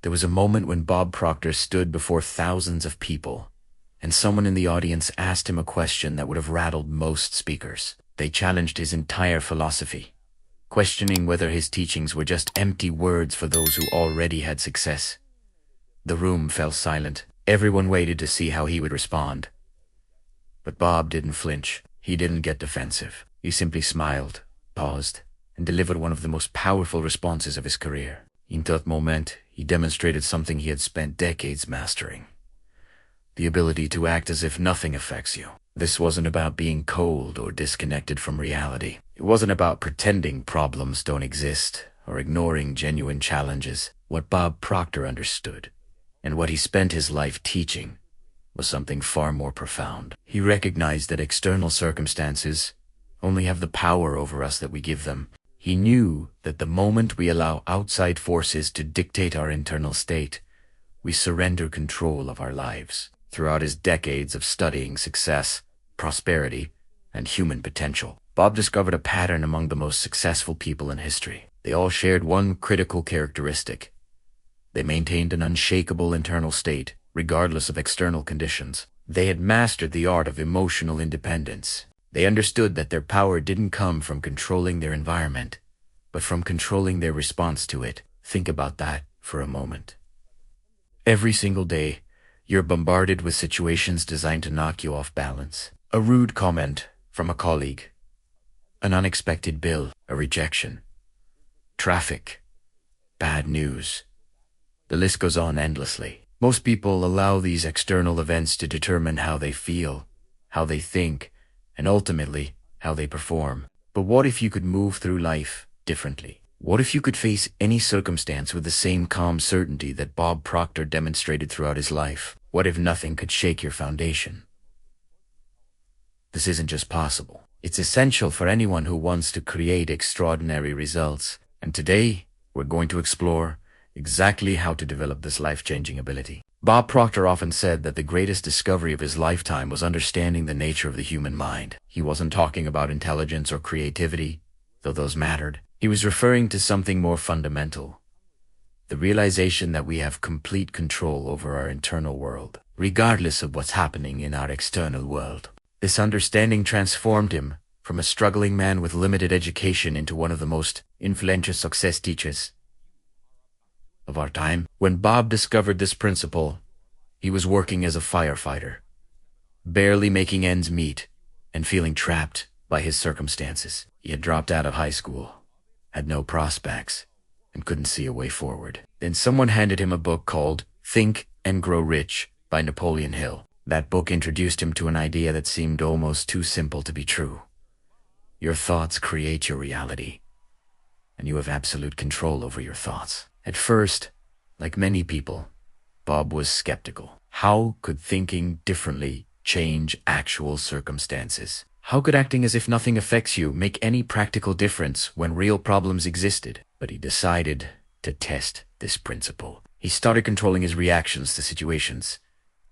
There was a moment when Bob Proctor stood before thousands of people, and someone in the audience asked him a question that would have rattled most speakers. They challenged his entire philosophy, questioning whether his teachings were just empty words for those who already had success. The room fell silent. Everyone waited to see how he would respond. But Bob didn't flinch. He didn't get defensive. He simply smiled, paused, and delivered one of the most powerful responses of his career. In that moment, he demonstrated something he had spent decades mastering: the ability to act as if nothing affects you. This wasn't about being cold or disconnected from reality. It wasn't about pretending problems don't exist or ignoring genuine challenges. What Bob Proctor understood, and what he spent his life teaching, was something far more profound. He recognized that external circumstances only have the power over us that we give them. He knew that the moment we allow outside forces to dictate our internal state, we surrender control of our lives. Throughout his decades of studying success, prosperity, and human potential, Bob discovered a pattern among the most successful people in history. They all shared one critical characteristic: they maintained an unshakable internal state, regardless of external conditions. They had mastered the art of emotional independence. They understood that their power didn't come from controlling their environment, but from controlling their response to it. Think about that for a moment. Every single day, you're bombarded with situations designed to knock you off balance. A rude comment from a colleague, an unexpected bill, a rejection, traffic, bad news. The list goes on endlessly. Most people allow these external events to determine how they feel, how they think, and ultimately, how they perform. But what if you could move through life differently? What if you could face any circumstance with the same calm certainty that Bob Proctor demonstrated throughout his life? What if nothing could shake your foundation? This isn't just possible. It's essential for anyone who wants to create extraordinary results. And today, we're going to explore exactly how to develop this life-changing ability. Bob Proctor often said that the greatest discovery of his lifetime was understanding the nature of the human mind. He wasn't talking about intelligence or creativity, though those mattered. He was referring to something more fundamental: the realization that we have complete control over our internal world, regardless of what's happening in our external world. This understanding transformed him from a struggling man with limited education into one of the most influential success teachers of our time. When Bob discovered this principle, he was working as a firefighter, barely making ends meet and feeling trapped by his circumstances. He had dropped out of high school, had no prospects, and couldn't see a way forward. Then someone handed him a book called Think and Grow Rich by Napoleon Hill. That book introduced him to an idea that seemed almost too simple to be true. Your thoughts create your reality, and you have absolute control over your thoughts. At first, like many people, Bob was skeptical. How could thinking differently change actual circumstances? How could acting as if nothing affects you make any practical difference when real problems existed? But he decided to test this principle. He started controlling his reactions to situations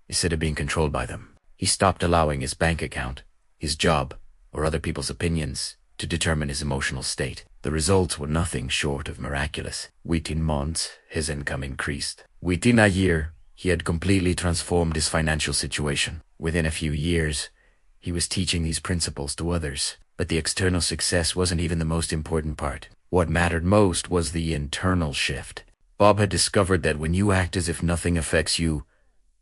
instead of being controlled by them. He stopped allowing his bank account, his job, or other people's opinions to determine his emotional state. The results were nothing short of miraculous. Within months, his income increased. Within a year, he had completely transformed his financial situation. Within a few years, he was teaching these principles to others. But the external success wasn't even the most important part. What mattered most was the internal shift. Bob had discovered that when you act as if nothing affects you,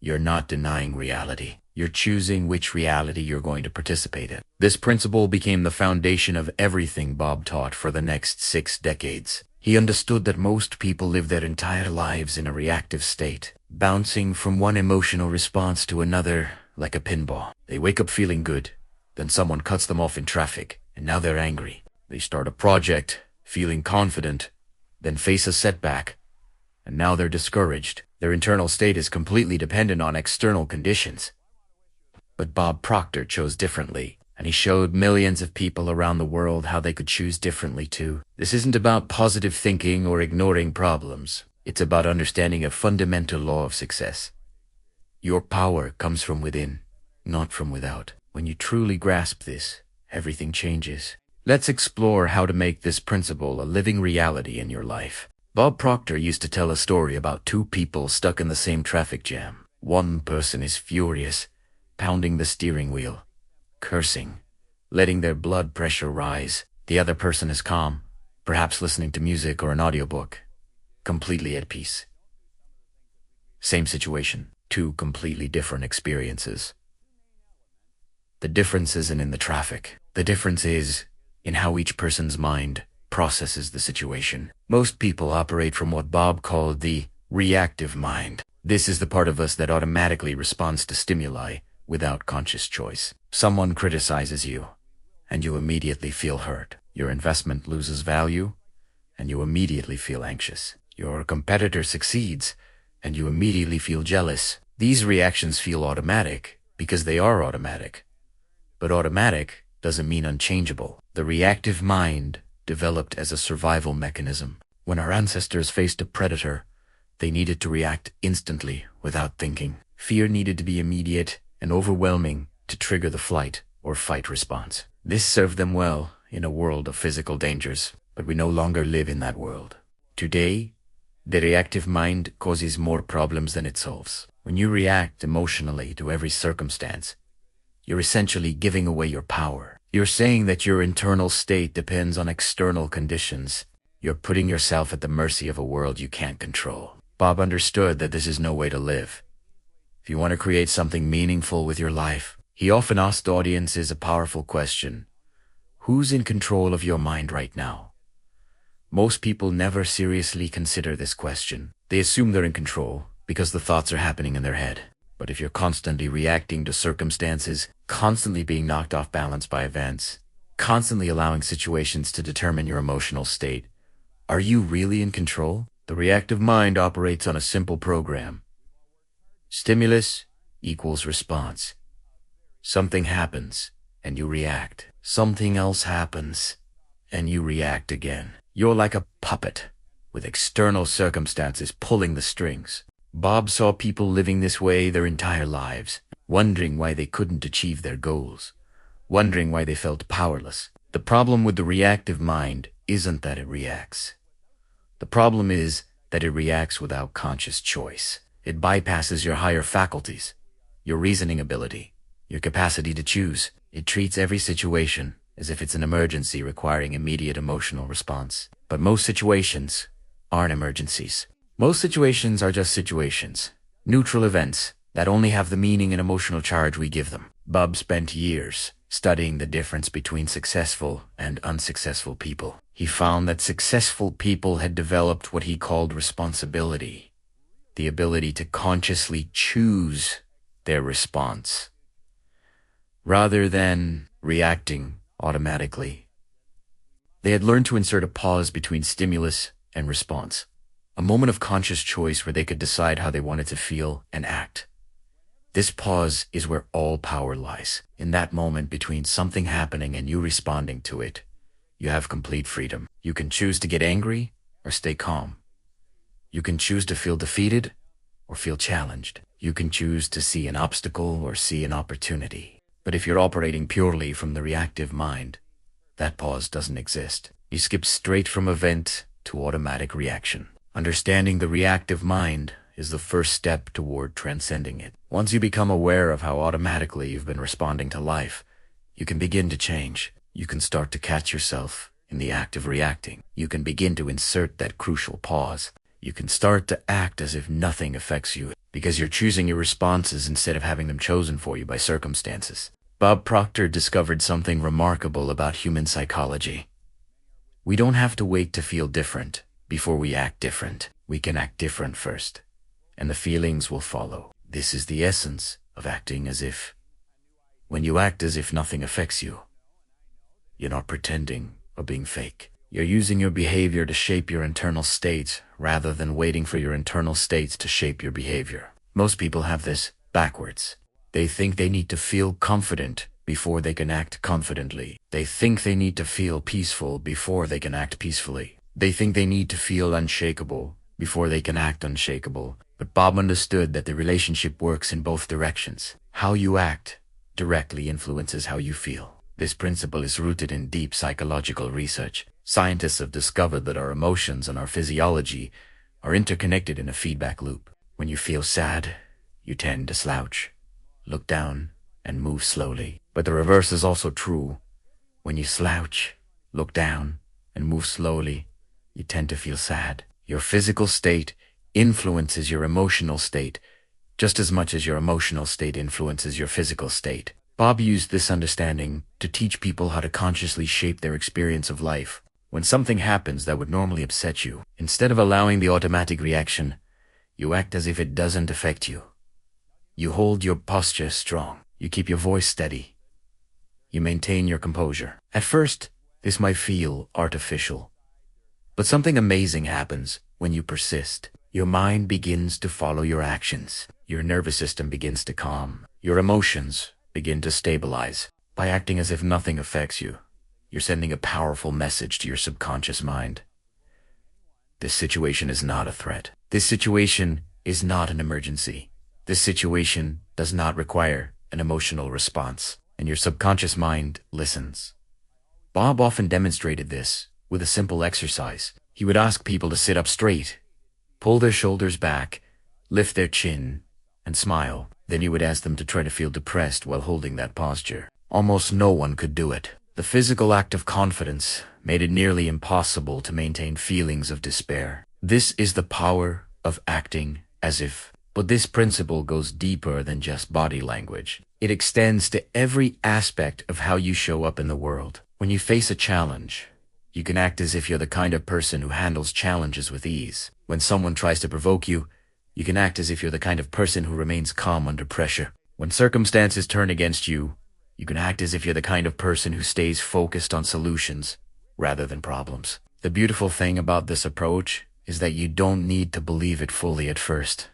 you're not denying reality. You're choosing which reality you're going to participate in. This principle became the foundation of everything Bob taught for the next 6 decades. He understood that most people live their entire lives in a reactive state, bouncing from one emotional response to another like a pinball. They wake up feeling good, then someone cuts them off in traffic, and now they're angry. They start a project, feeling confident, then face a setback, and now they're discouraged. Their internal state is completely dependent on external conditions. But Bob Proctor chose differently, and he showed millions of people around the world how they could choose differently too. This isn't about positive thinking or ignoring problems. It's about understanding a fundamental law of success. Your power comes from within, not from without. When you truly grasp this, everything changes. Let's explore how to make this principle a living reality in your life. Bob Proctor used to tell a story about two people stuck in the same traffic jam. One person is furious, pounding the steering wheel, cursing, letting their blood pressure rise. The other person is calm, perhaps listening to music or an audiobook, completely at peace. Same situation, two completely different experiences. The difference isn't in the traffic. The difference is in how each person's mind processes the situation. Most people operate from what Bob called the reactive mind. This is the part of us that automatically responds to stimuli without conscious choice. Someone criticizes you, and you immediately feel hurt. Your investment loses value, and you immediately feel anxious. Your competitor succeeds, and you immediately feel jealous. These reactions feel automatic because they are automatic. But automatic doesn't mean unchangeable. The reactive mind developed as a survival mechanism. When our ancestors faced a predator, they needed to react instantly without thinking. Fear needed to be immediate and overwhelming to trigger the flight or fight response. This served them well in a world of physical dangers, but we no longer live in that world. Today, the reactive mind causes more problems than it solves. When you react emotionally to every circumstance, you're essentially giving away your power. You're saying that your internal state depends on external conditions. You're putting yourself at the mercy of a world you can't control. Bob understood that this is no way to live. If you want to create something meaningful with your life, he often asked audiences a powerful question. Who's in control of your mind right now? Most people never seriously consider this question. They assume they're in control because the thoughts are happening in their head. But if you're constantly reacting to circumstances, constantly being knocked off balance by events, constantly allowing situations to determine your emotional state, are you really in control? The reactive mind operates on a simple program. Stimulus equals response. Something happens, and you react. Something else happens, and you react again. You're like a puppet, with external circumstances pulling the strings. Bob saw people living this way their entire lives, wondering why they couldn't achieve their goals, wondering why they felt powerless. The problem with the reactive mind isn't that it reacts. The problem is that it reacts without conscious choice. It bypasses your higher faculties, your reasoning ability, your capacity to choose. It treats every situation as if it's an emergency requiring immediate emotional response. But most situations aren't emergencies. Most situations are just situations, neutral events that only have the meaning and emotional charge we give them. Bob spent years studying the difference between successful and unsuccessful people. He found that successful people had developed what he called responsibility, the ability to consciously choose their response, rather than reacting automatically. They had learned to insert a pause between stimulus and response. A moment of conscious choice where they could decide how they wanted to feel and act. This pause is where all power lies. In that moment between something happening and you responding to it, you have complete freedom. You can choose to get angry or stay calm. You can choose to feel defeated or feel challenged. You can choose to see an obstacle or see an opportunity. But if you're operating purely from the reactive mind, that pause doesn't exist. You skip straight from event to automatic reaction. Understanding the reactive mind is the first step toward transcending it. Once you become aware of how automatically you've been responding to life, you can begin to change. You can start to catch yourself in the act of reacting. You can begin to insert that crucial pause. You can start to act as if nothing affects you because you're choosing your responses instead of having them chosen for you by circumstances. Bob Proctor discovered something remarkable about human psychology. We don't have to wait to feel different before we act different. We can act different first, and the feelings will follow. This is the essence of acting as if. When you act as if nothing affects you, you're not pretending or being fake. You're using your behavior to shape your internal state rather than waiting for your internal states to shape your behavior. Most people have this backwards. They think they need to feel confident before they can act confidently. They think they need to feel peaceful before they can act peacefully. They think they need to feel unshakable before they can act unshakable. But Bob understood that the relationship works in both directions. How you act directly influences how you feel. This principle is rooted in deep psychological research. Scientists have discovered that our emotions and our physiology are interconnected in a feedback loop. When you feel sad, you tend to slouch, look down, and move slowly. But the reverse is also true. When you slouch, look down, and move slowly, you tend to feel sad. Your physical state influences your emotional state just as much as your emotional state influences your physical state. Bob used this understanding to teach people how to consciously shape their experience of life. When something happens that would normally upset you, instead of allowing the automatic reaction, you act as if it doesn't affect you. You hold your posture strong. You keep your voice steady. You maintain your composure. At first, this might feel artificial. But something amazing happens when you persist. Your mind begins to follow your actions. Your nervous system begins to calm. Your emotions begin to stabilize. By acting as if nothing affects you, you're sending a powerful message to your subconscious mind. This situation is not a threat. This situation is not an emergency. This situation does not require an emotional response, and your subconscious mind listens. Bob often demonstrated this with a simple exercise. He would ask people to sit up straight, pull their shoulders back, lift their chin, and smile. Then he would ask them to try to feel depressed while holding that posture. Almost no one could do it. The physical act of confidence made it nearly impossible to maintain feelings of despair. This is the power of acting as if. But this principle goes deeper than just body language. It extends to every aspect of how you show up in the world. When you face a challenge, you can act as if you're the kind of person who handles challenges with ease. When someone tries to provoke you, you can act as if you're the kind of person who remains calm under pressure. When circumstances turn against you, you can act as if you're the kind of person who stays focused on solutions rather than problems. The beautiful thing about this approach is that you don't need to believe it fully at first.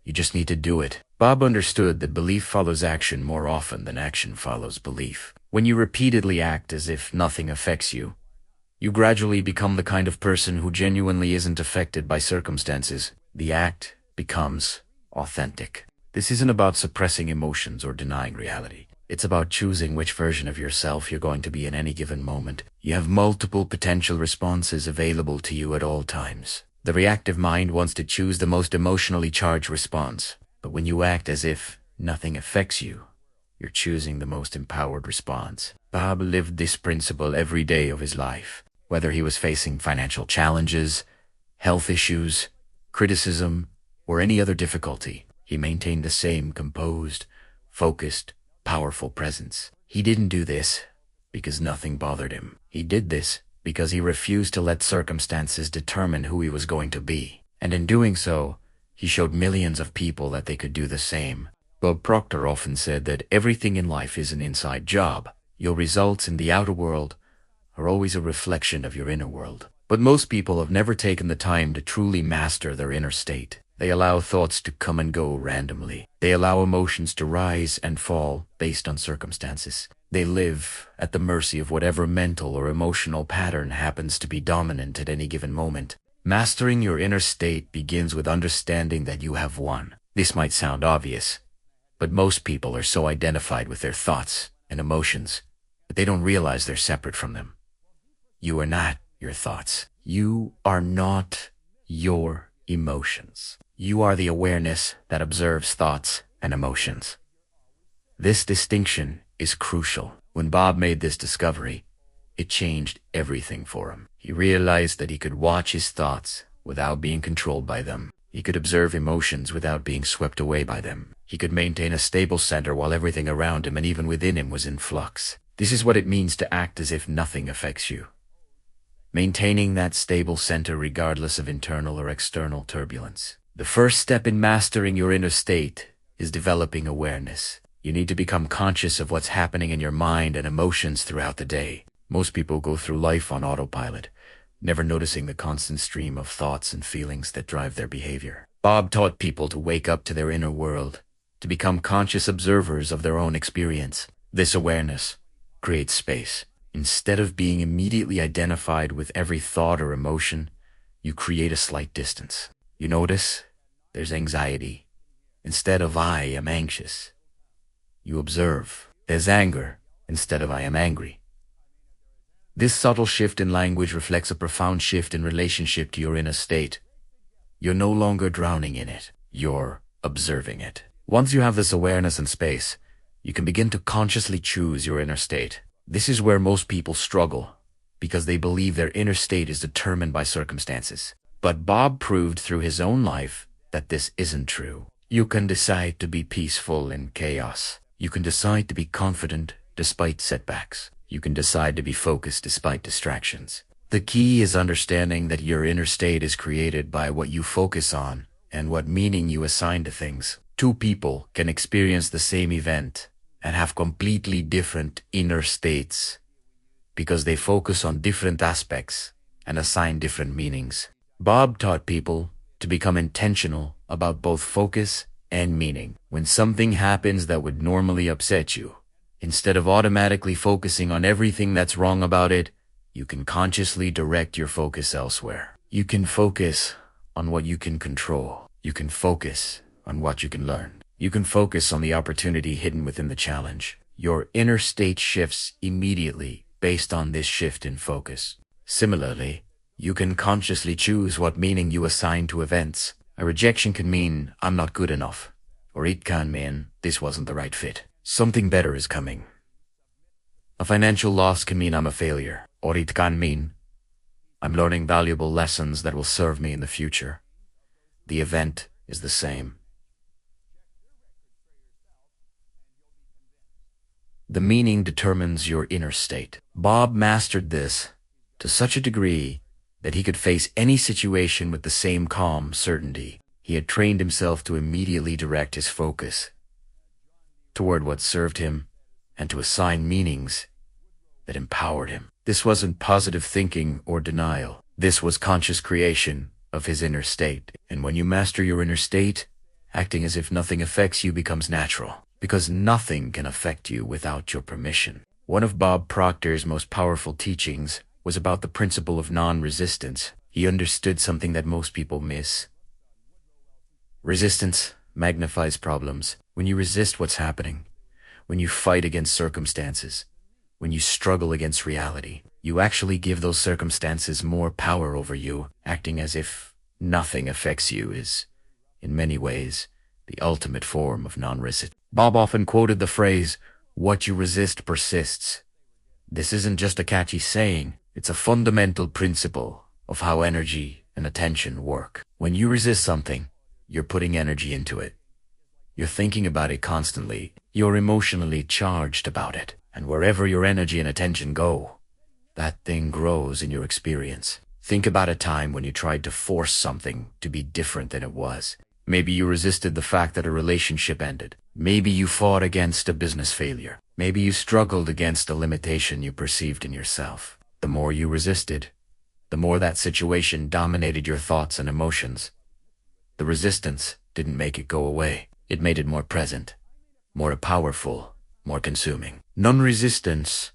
You just need to do it. Bob understood that belief follows action more often than action follows belief. When you repeatedly act as if nothing affects you, you gradually become the kind of person who genuinely isn't affected by circumstances. The act becomes authentic. This isn't about suppressing emotions or denying reality. It's about choosing which version of yourself you're going to be in any given moment. You have multiple potential responses available to you at all times. The reactive mind wants to choose the most emotionally charged response. But when you act as if nothing affects you, you're choosing the most empowered response. Bob lived this principle every day of his life. Whether he was facing financial challenges, health issues, criticism, or any other difficulty, he maintained the same composed, focused, powerful presence. He didn't do this because nothing bothered him. He did this because he refused to let circumstances determine who he was going to be. And in doing so, he showed millions of people that they could do the same. Bob Proctor often said that everything in life is an inside job. Your results in the outer world are always a reflection of your inner world. But most people have never taken the time to truly master their inner state. They allow thoughts to come and go randomly. They allow emotions to rise and fall based on circumstances. They live at the mercy of whatever mental or emotional pattern happens to be dominant at any given moment. Mastering your inner state begins with understanding that you have one. This might sound obvious, but most people are so identified with their thoughts and emotions that they don't realize they're separate from them. You are not your thoughts. You are not your emotions. You are the awareness that observes thoughts and emotions. This distinction is crucial. When Bob made this discovery, it changed everything for him. He realized that he could watch his thoughts without being controlled by them. He could observe emotions without being swept away by them. He could maintain a stable center while everything around him and even within him was in flux. This is what it means to act as if nothing affects you. Maintaining that stable center regardless of internal or external turbulence. The first step in mastering your inner state is developing awareness. You need to become conscious of what's happening in your mind and emotions throughout the day. Most people go through life on autopilot, never noticing the constant stream of thoughts and feelings that drive their behavior. Bob taught people to wake up to their inner world, to become conscious observers of their own experience. This awareness creates space. Instead of being immediately identified with every thought or emotion, you create a slight distance. You notice there's anxiety. Instead of I am anxious, you observe there's anger instead of I am angry. This subtle shift in language reflects a profound shift in relationship to your inner state. You're no longer drowning in it. You're observing it. Once you have this awareness and space, you can begin to consciously choose your inner state. This is where most people struggle, because they believe their inner state is determined by circumstances. But Bob proved through his own life that this isn't true. You can decide to be peaceful in chaos. You can decide to be confident despite setbacks. You can decide to be focused despite distractions. The key is understanding that your inner state is created by what you focus on and what meaning you assign to things. Two people can experience the same event and have completely different inner states because they focus on different aspects and assign different meanings. Bob taught people to become intentional about both focus and meaning. When something happens that would normally upset you, instead of automatically focusing on everything that's wrong about it, you can consciously direct your focus elsewhere. You can focus on what you can control. You can focus on what you can learn. You can focus on the opportunity hidden within the challenge. Your inner state shifts immediately based on this shift in focus. Similarly, you can consciously choose what meaning you assign to events. A rejection can mean, I'm not good enough, or it can mean, this wasn't the right fit. Something better is coming. A financial loss can mean I'm a failure, or it can mean, I'm learning valuable lessons that will serve me in the future. The event is the same. The meaning determines your inner state. Bob mastered this to such a degree that he could face any situation with the same calm certainty. He had trained himself to immediately direct his focus toward what served him and to assign meanings that empowered him. This wasn't positive thinking or denial. This was conscious creation of his inner state. And when you master your inner state, acting as if nothing affects you becomes natural, because nothing can affect you without your permission. One of Bob Proctor's most powerful teachings was about the principle of non-resistance. He understood something that most people miss. Resistance magnifies problems. When you resist what's happening, when you fight against circumstances, when you struggle against reality, you actually give those circumstances more power over you. Acting as if nothing affects you is, in many ways, the ultimate form of non-resistance. Bob often quoted the phrase, "What you resist persists." This isn't just a catchy saying. It's a fundamental principle of how energy and attention work. When you resist something, you're putting energy into it. You're thinking about it constantly. You're emotionally charged about it. And wherever your energy and attention go, that thing grows in your experience. Think about a time when you tried to force something to be different than it was. Maybe you resisted the fact that a relationship ended. Maybe you fought against a business failure. Maybe you struggled against a limitation you perceived in yourself. The more you resisted, the more that situation dominated your thoughts and emotions. The resistance didn't make it go away. It made it more present, more powerful, more consuming. Non-resistance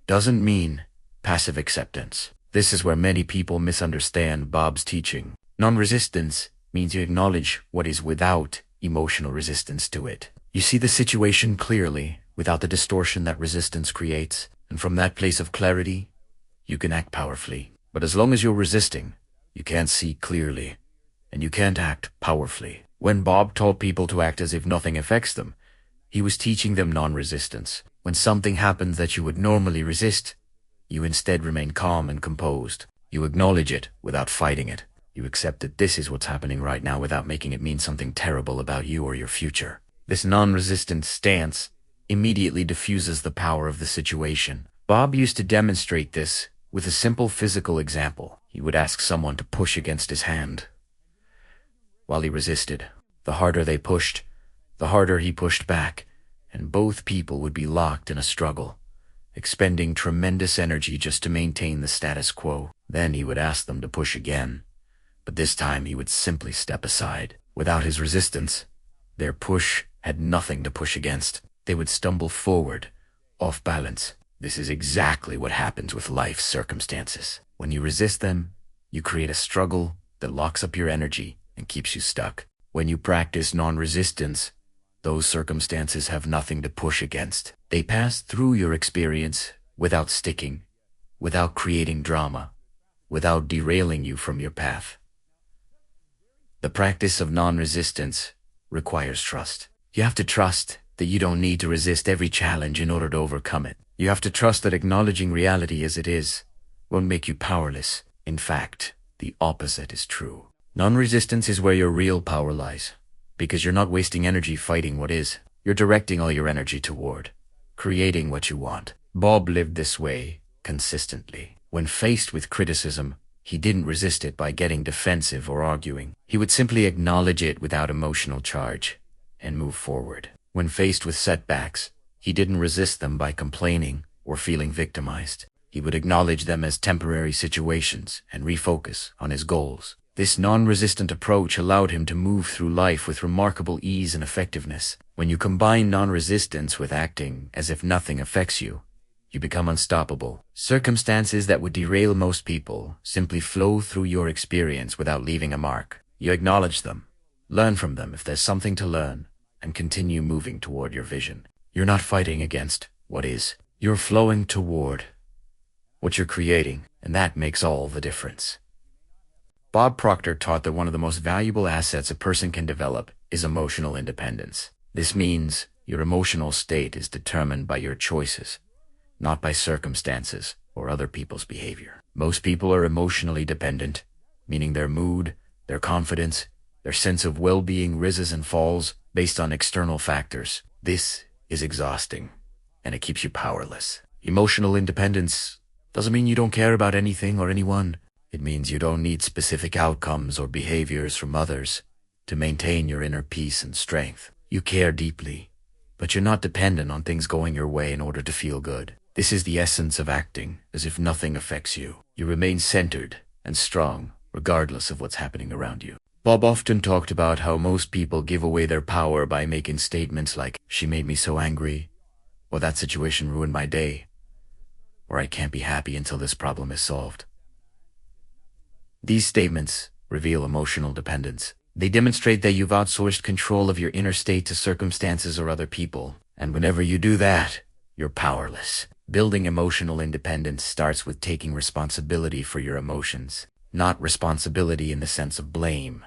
doesn't mean passive acceptance. This is where many people misunderstand Bob's teaching. Non-resistance means you acknowledge what is without emotional resistance to it. You see the situation clearly without the distortion that resistance creates, and from that place of clarity, you can act powerfully. But as long as you're resisting, you can't see clearly, and you can't act powerfully. When Bob taught people to act as if nothing affects them, he was teaching them non-resistance. When something happens that you would normally resist, you instead remain calm and composed. You acknowledge it without fighting it. You accept that this is what's happening right now without making it mean something terrible about you or your future. This non-resistant stance immediately diffuses the power of the situation. Bob used to demonstrate this with a simple physical example. He would ask someone to push against his hand. While he resisted, the harder they pushed, the harder he pushed back, and both people would be locked in a struggle, expending tremendous energy just to maintain the status quo. Then he would ask them to push again, but this time he would simply step aside. Without his resistance, their push had nothing to push against. They would stumble forward, off balance. This is exactly what happens with life's circumstances. When you resist them, you create a struggle that locks up your energy and keeps you stuck. When you practice non-resistance, those circumstances have nothing to push against. They pass through your experience without sticking, without creating drama, without derailing you from your path. The practice of non-resistance requires trust. You have to trust that you don't need to resist every challenge in order to overcome it. You have to trust that acknowledging reality as it is won't make you powerless. In fact, the opposite is true. Non-resistance is where your real power lies, because you're not wasting energy fighting what is. You're directing all your energy toward creating what you want. Bob lived this way consistently. When faced with criticism, he didn't resist it by getting defensive or arguing. He would simply acknowledge it without emotional charge and move forward. When faced with setbacks, he didn't resist them by complaining or feeling victimized. He would acknowledge them as temporary situations and refocus on his goals. This non-resistant approach allowed him to move through life with remarkable ease and effectiveness. When you combine non-resistance with acting as if nothing affects you, you become unstoppable. Circumstances that would derail most people simply flow through your experience without leaving a mark. You acknowledge them, learn from them if there's something to learn, and continue moving toward your vision. You're not fighting against what is. You're flowing toward what you're creating, and that makes all the difference. Bob Proctor taught that one of the most valuable assets a person can develop is emotional independence. This means your emotional state is determined by your choices, not by circumstances or other people's behavior. Most people are emotionally dependent, meaning their mood, their confidence, their sense of well-being rises and falls based on external factors. This is exhausting, and it keeps you powerless. Emotional independence doesn't mean you don't care about anything or anyone. It means you don't need specific outcomes or behaviors from others to maintain your inner peace and strength. You care deeply, but you're not dependent on things going your way in order to feel good. This is the essence of acting as if nothing affects you. You remain centered and strong regardless of what's happening around you. Bob often talked about how most people give away their power by making statements like, "She made me so angry," or "That situation ruined my day," or "I can't be happy until this problem is solved." These statements reveal emotional dependence. They demonstrate that you've outsourced control of your inner state to circumstances or other people. And whenever you do that, you're powerless. Building emotional independence starts with taking responsibility for your emotions. Not responsibility in the sense of blame,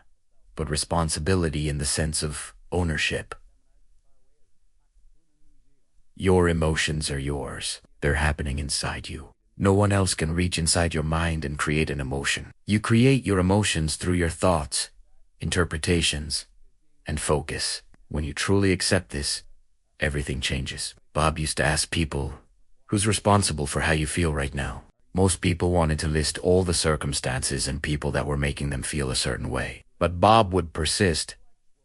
but responsibility in the sense of ownership. Your emotions are yours. They're happening inside you. No one else can reach inside your mind and create an emotion. You create your emotions through your thoughts, interpretations, and focus. When you truly accept this, everything changes. Bob used to ask people, "Who's responsible for how you feel right now?" Most people wanted to list all the circumstances and people that were making them feel a certain way. But Bob would persist.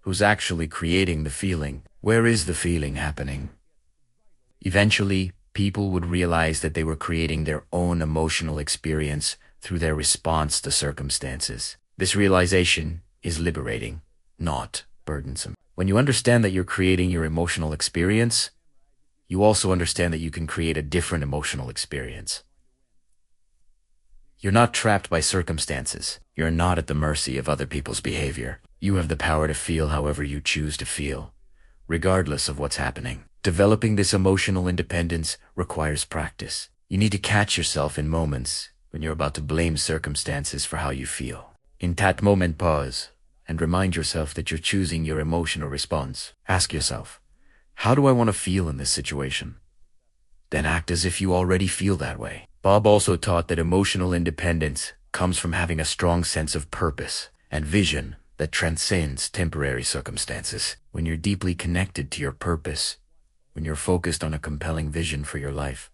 Who's actually creating the feeling? Where is the feeling happening? Eventually, people would realize that they were creating their own emotional experience through their response to circumstances. This realization is liberating, not burdensome. When you understand that you're creating your emotional experience, you also understand that you can create a different emotional experience. You're not trapped by circumstances. You're not at the mercy of other people's behavior. You have the power to feel however you choose to feel, regardless of what's happening. Developing this emotional independence requires practice. You need to catch yourself in moments when you're about to blame circumstances for how you feel. In that moment, pause and remind yourself that you're choosing your emotional response. Ask yourself, how do I want to feel in this situation? Then act as if you already feel that way. Bob also taught that emotional independence comes from having a strong sense of purpose and vision that transcends temporary circumstances. When you're deeply connected to your purpose, when you're focused on a compelling vision for your life,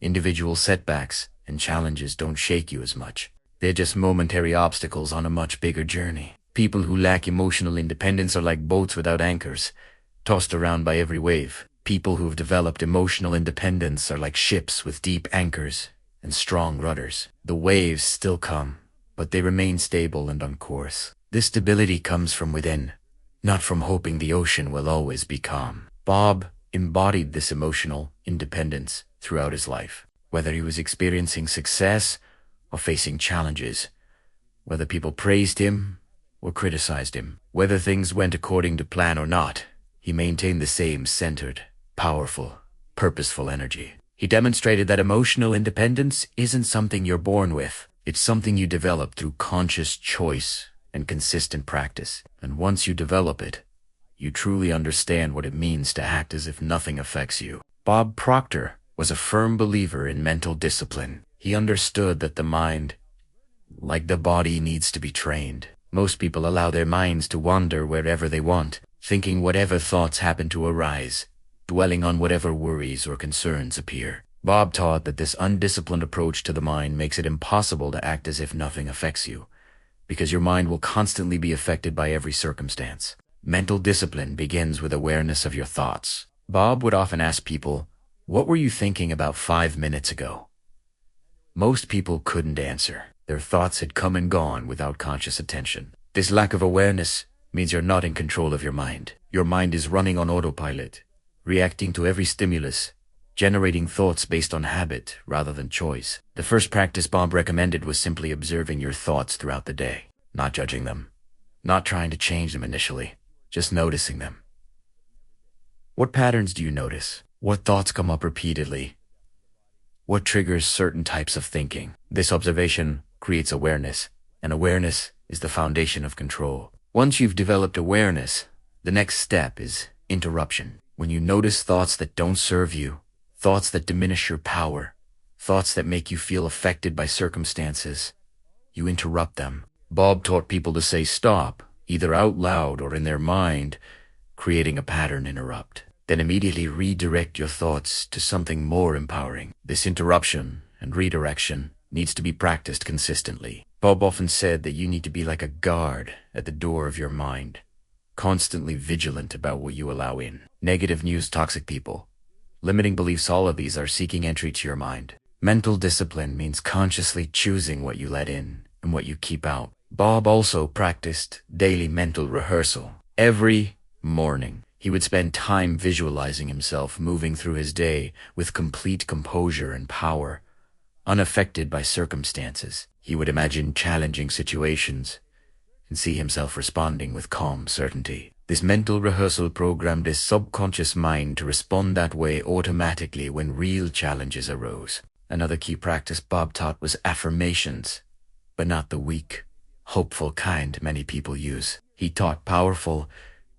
individual setbacks and challenges don't shake you as much. They're just momentary obstacles on a much bigger journey. People who lack emotional independence are like boats without anchors, tossed around by every wave. People who've developed emotional independence are like ships with deep anchors and strong rudders. The waves still come, but they remain stable and on course. This stability comes from within, not from hoping the ocean will always be calm. Bob embodied this emotional independence throughout his life. Whether he was experiencing success or facing challenges, whether people praised him or criticized him, whether things went according to plan or not, he maintained the same centered, powerful, purposeful energy. He demonstrated that emotional independence isn't something you're born with. It's something you develop through conscious choice and consistent practice. And once you develop it, you truly understand what it means to act as if nothing affects you. Bob Proctor was a firm believer in mental discipline. He understood that the mind, like the body, needs to be trained. Most people allow their minds to wander wherever they want, thinking whatever thoughts happen to arise, dwelling on whatever worries or concerns appear. Bob taught that this undisciplined approach to the mind makes it impossible to act as if nothing affects you, because your mind will constantly be affected by every circumstance. Mental discipline begins with awareness of your thoughts. Bob would often ask people, "What were you thinking about 5 minutes ago?" Most people couldn't answer. Their thoughts had come and gone without conscious attention. This lack of awareness means you're not in control of your mind. Your mind is running on autopilot, reacting to every stimulus, generating thoughts based on habit rather than choice. The first practice Bob recommended was simply observing your thoughts throughout the day, not judging them, not trying to change them initially, just noticing them. What patterns do you notice? What thoughts come up repeatedly? What triggers certain types of thinking? This observation creates awareness, and awareness is the foundation of control. Once you've developed awareness, the next step is interruption. When you notice thoughts that don't serve you, thoughts that diminish your power, thoughts that make you feel affected by circumstances, you interrupt them. Bob taught people to say stop, either out loud or in their mind, creating a pattern interrupt. Then immediately redirect your thoughts to something more empowering. This interruption and redirection needs to be practiced consistently. Bob often said that you need to be like a guard at the door of your mind, constantly vigilant about what you allow in. Negative news, toxic people, limiting beliefs, all of these are seeking entry to your mind. Mental discipline means consciously choosing what you let in and what you keep out. Bob also practiced daily mental rehearsal. Every morning, he would spend time visualizing himself moving through his day with complete composure and power, unaffected by circumstances. He would imagine challenging situations and see himself responding with calm certainty. This mental rehearsal programmed his subconscious mind to respond that way automatically when real challenges arose. Another key practice Bob taught was affirmations, but not the weak, hopeful kind many people use. He taught powerful,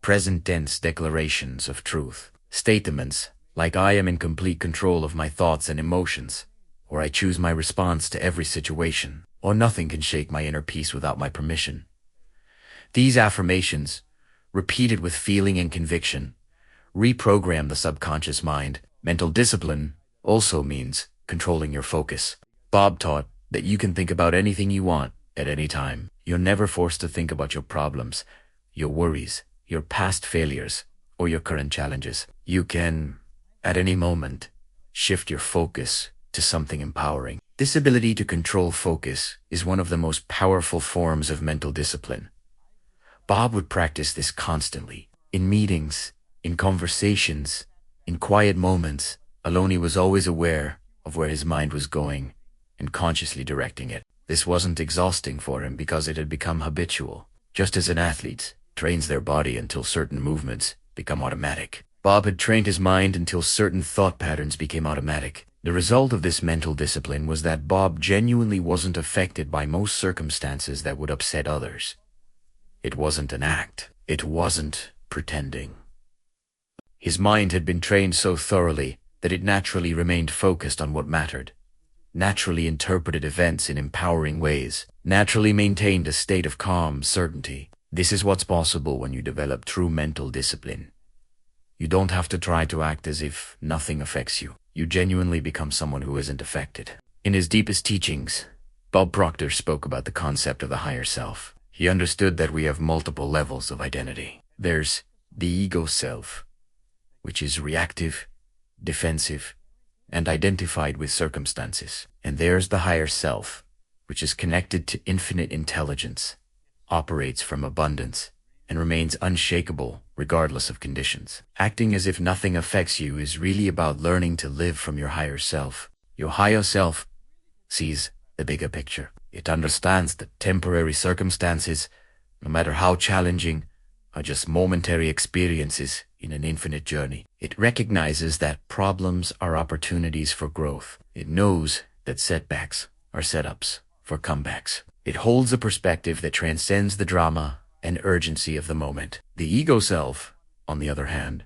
present tense declarations of truth. Statements like "I am in complete control of my thoughts and emotions," or "I choose my response to every situation," or "Nothing can shake my inner peace without my permission." These affirmations, repeated with feeling and conviction, reprogram the subconscious mind. Mental discipline also means controlling your focus. Bob taught that you can think about anything you want at any time. You're never forced to think about your problems, your worries, your past failures, or your current challenges. You can, at any moment, shift your focus to something empowering. This ability to control focus is one of the most powerful forms of mental discipline. Bob would practice this constantly. In meetings, in conversations, in quiet moments, alone he was always aware of where his mind was going and consciously directing it. This wasn't exhausting for him because it had become habitual. Just as an athlete trains their body until certain movements become automatic, Bob had trained his mind until certain thought patterns became automatic. The result of this mental discipline was that Bob genuinely wasn't affected by most circumstances that would upset others. It wasn't an act. It wasn't pretending. His mind had been trained so thoroughly that it naturally remained focused on what mattered, naturally interpreted events in empowering ways, naturally maintained a state of calm certainty. This is what's possible when you develop true mental discipline. You don't have to try to act as if nothing affects you. You genuinely become someone who isn't affected. In his deepest teachings, Bob Proctor spoke about the concept of the higher self. He understood that we have multiple levels of identity. There's the ego self, which is reactive, defensive, and identified with circumstances. And there's the higher self, which is connected to infinite intelligence, operates from abundance, and remains unshakable regardless of conditions. Acting as if nothing affects you is really about learning to live from your higher self. Your higher self sees the bigger picture. It understands that temporary circumstances, no matter how challenging, are just momentary experiences in an infinite journey. It recognizes that problems are opportunities for growth. It knows that setbacks are setups for comebacks. It holds a perspective that transcends the drama and urgency of the moment. The ego self, on the other hand,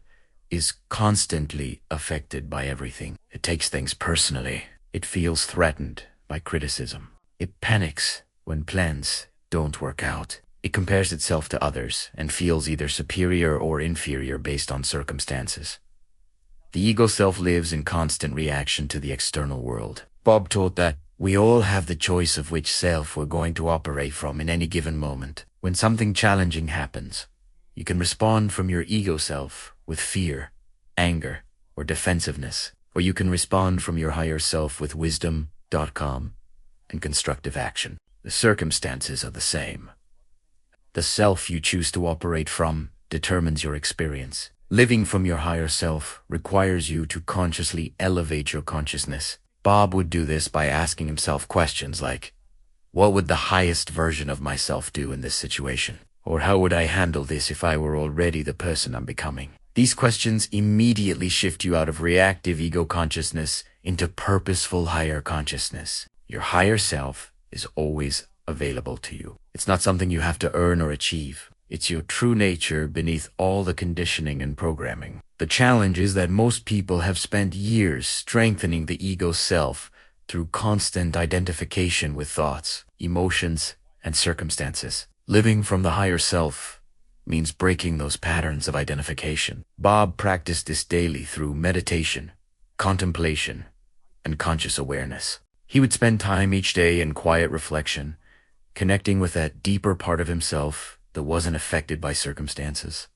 is constantly affected by everything. It takes things personally. It feels threatened by criticism. It panics when plans don't work out. It compares itself to others and feels either superior or inferior based on circumstances. The ego self lives in constant reaction to the external world. Bob taught that we all have the choice of which self we're going to operate from in any given moment. When something challenging happens, you can respond from your ego self with fear, anger, or defensiveness, or you can respond from your higher self with wisdom, calm, and constructive action. The circumstances are the same. The self you choose to operate from determines your experience. Living from your higher self requires you to consciously elevate your consciousness. Bob would do this by asking himself questions like, what would the highest version of myself do in this situation? Or how would I handle this if I were already the person I'm becoming? These questions immediately shift you out of reactive ego consciousness into purposeful higher consciousness. Your higher self is always available to you. It's not something you have to earn or achieve. It's your true nature beneath all the conditioning and programming. The challenge is that most people have spent years strengthening the ego self through constant identification with thoughts, emotions, and circumstances. Living from the higher self means breaking those patterns of identification. Bob practiced this daily through meditation, contemplation, and conscious awareness. He would spend time each day in quiet reflection, connecting with that deeper part of himself that wasn't affected by circumstances.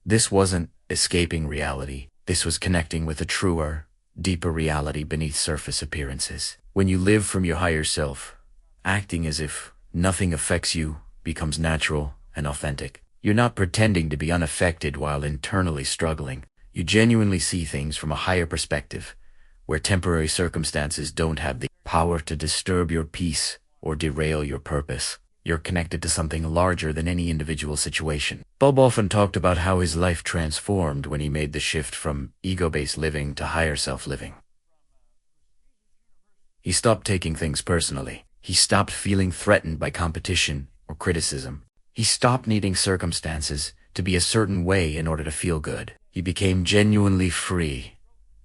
This wasn't escaping reality. This was connecting with a truer, deeper reality beneath surface appearances. When you live from your higher self, acting as if nothing affects you becomes natural and authentic. You're not pretending to be unaffected while internally struggling. You genuinely see things from a higher perspective, where temporary circumstances don't have the power to disturb your peace or derail your purpose. You're connected to something larger than any individual situation. Bob often talked about how his life transformed when he made the shift from ego-based living to higher self-living. He stopped taking things personally. He stopped feeling threatened by competition or criticism. He stopped needing circumstances to be a certain way in order to feel good. He became genuinely free,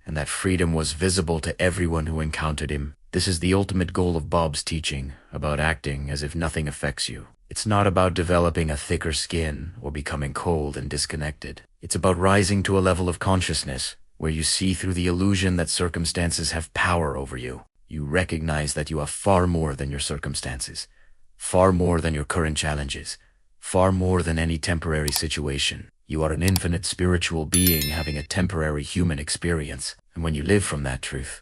and that freedom was visible to everyone who encountered him. This is the ultimate goal of Bob's teaching about acting as if nothing affects you. It's not about developing a thicker skin or becoming cold and disconnected. It's about rising to a level of consciousness where you see through the illusion that circumstances have power over you. You recognize that you are far more than your circumstances, far more than your current challenges, far more than any temporary situation. You are an infinite spiritual being having a temporary human experience. And when you live from that truth,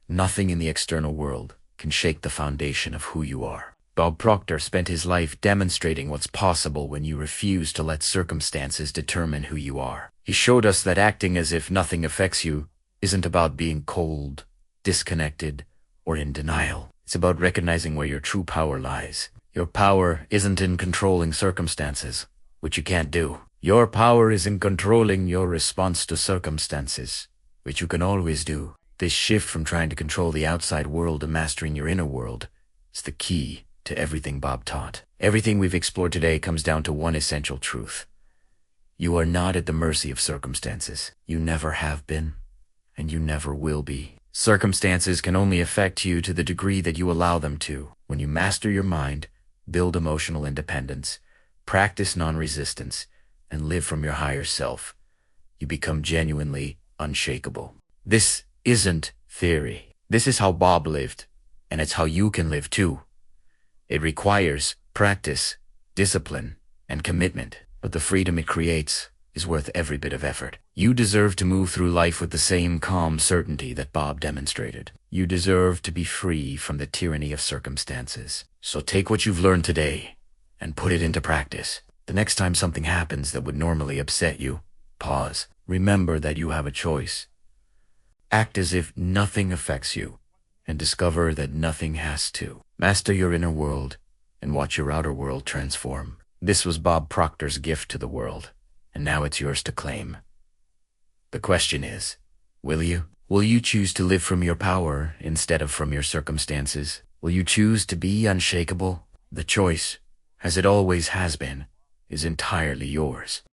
nothing in the external world can shake the foundation of who you are. Bob Proctor spent his life demonstrating what's possible when you refuse to let circumstances determine who you are. He showed us that acting as if nothing affects you isn't about being cold, disconnected, or in denial. It's about recognizing where your true power lies. Your power isn't in controlling circumstances, which you can't do. Your power is in controlling your response to circumstances, which you can always do. This shift from trying to control the outside world to mastering your inner world is the key to everything Bob taught. Everything we've explored today comes down to one essential truth. You are not at the mercy of circumstances. You never have been, and you never will be. Circumstances can only affect you to the degree that you allow them to. When you master your mind, build emotional independence, practice non-resistance, and live from your higher self, you become genuinely unshakable. This isn't theory. This is how Bob lived, and it's how you can live too. It requires practice, discipline, and commitment, but the freedom it creates is worth every bit of effort. You deserve to move through life with the same calm certainty that Bob demonstrated. You deserve to be free from the tyranny of circumstances. So take what you've learned today and put it into practice. The next time something happens that would normally upset you, pause. Remember that you have a choice. Act as if nothing affects you, and discover that nothing has to. Master your inner world, and watch your outer world transform. This was Bob Proctor's gift to the world, and now it's yours to claim. The question is, will you? Will you choose to live from your power instead of from your circumstances? Will you choose to be unshakable? The choice, as it always has been, is entirely yours.